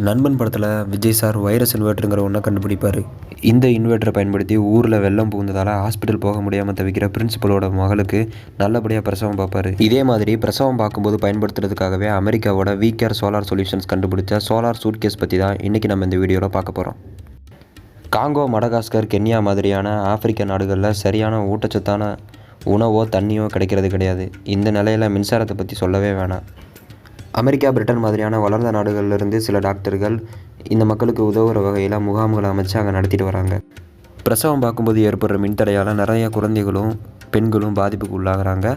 நண்பன் படத்தில் Vijay sir virus இன்வெர்ட்டருங்கிற ஒன்றை கண்டுபிடிப்பார். இந்த இன்வெர்ட்டரை பயன்படுத்தி ஊரில் வெள்ளம் புகுந்ததால் ஹாஸ்பிட்டல் போக முடியாமல் தவிக்கிற பிரின்சிபலோட மகளுக்கு நல்லபடியாக பிரசவம் பார்ப்பார். இதே மாதிரி பிரசவம் பார்க்கும்போது பயன்படுத்துறதுக்காகவே அமெரிக்காவோட வீகேர் சோலார் சொல்யூஷன்ஸ் கண்டுபிடிச்ச சோலார் சூட்கேஸ் பற்றி தான் இன்றைக்கி நம்ம இந்த வீடியோவில் பார்க்க போகிறோம். காங்கோ, மடகாஸ்கர், கென்யா மாதிரியான ஆப்பிரிக்க நாடுகளில் சரியான ஊட்டச்சத்தான உணவோ தண்ணியோ கிடைக்கிறது கிடையாது. இந்த நிலையில் மின்சாரத்தை பற்றி சொல்லவே வேணாம். அமெரிக்கா, பிரிட்டன் மாதிரியான வளர்ந்த நாடுகளிலிருந்து சில டாக்டர்கள் இந்த மக்களுக்கு உதவுகிற வகையில் முகாம்களை அமைச்சு அங்கே நடத்திட்டு வராங்க. பிரசவம் பார்க்கும்போது ஏற்படுற மின்தடையால் நிறைய குழந்தைகளும் பெண்களும் பாதிப்புக்கு உள்ளாகிறாங்க.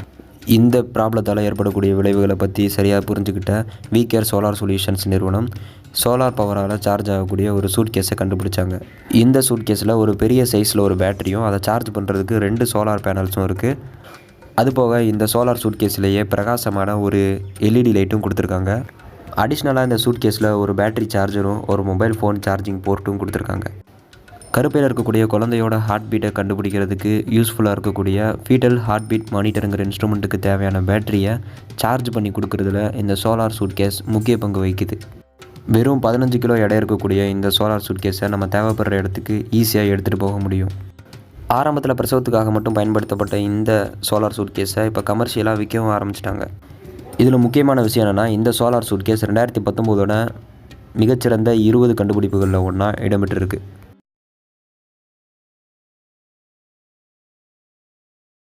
இந்த ப்ராப்ளத்தால் ஏற்படக்கூடிய விளைவுகளை பற்றி சரியாக புரிஞ்சுக்கிட்ட வீகேர் சோலார் சொல்யூஷன்ஸ் நிறுவனம் சோலார் பவரால் சார்ஜ் ஆகக்கூடிய ஒரு சூட்கேஸை கண்டுபிடிச்சாங்க. இந்த சூட்கேஸில் ஒரு பெரிய சைஸில் ஒரு பேட்டரியும் அதை சார்ஜ் பண்ணுறதுக்கு 2 சோலார் பேனல்ஸும் இருக்குது. அதுபோக இந்த சோலார் சூட்கேஸ்லேயே பிரகாசமான ஒரு எல்இடி லைட்டும் கொடுத்துருக்காங்க. அடிஷ்னலாக இந்த சூட்கேஸில் ஒரு பேட்டரி சார்ஜரும் ஒரு மொபைல் ஃபோன் சார்ஜிங் போர்ட்டும் கொடுத்துருக்காங்க. கருப்பையில் இருக்கக்கூடிய குழந்தையோட ஹார்ட் பீட்டை கண்டுபிடிக்கிறதுக்கு யூஸ்ஃபுல்லாக இருக்கக்கூடிய ஃபீட்டல் ஹார்ட் பீட் மானிட்டருங்கிற இன்ஸ்ட்ருமெண்ட்டுக்கு தேவையான பேட்டரியை சார்ஜ் பண்ணி கொடுக்குறதுல இந்த சோலார் சூட்கேஸ் முக்கிய பங்கு வகிக்குது. வெறும் 15 கிலோ எடை இருக்கக்கூடிய இந்த சோலார் சூட்கேஸை நம்ம தேவைப்படுற இடத்துக்கு ஈஸியாக எடுத்துகிட்டு போக முடியும். ஆரம்பத்தில் பிரசவத்துக்காக மட்டும் பயன்படுத்தப்பட்ட இந்த சோலார் சூட்கேஸை இப்போ கமர்ஷியலாக விற்கவும் ஆரம்பிச்சிட்டாங்க. இதில் முக்கியமான விஷயம் என்னென்னா, இந்த சோலார் சூட்கேஸ் 2019 மிகச்சிறந்த 20 கண்டுபிடிப்புகளில் ஒன்றா இடம்பெற்றிருக்கு.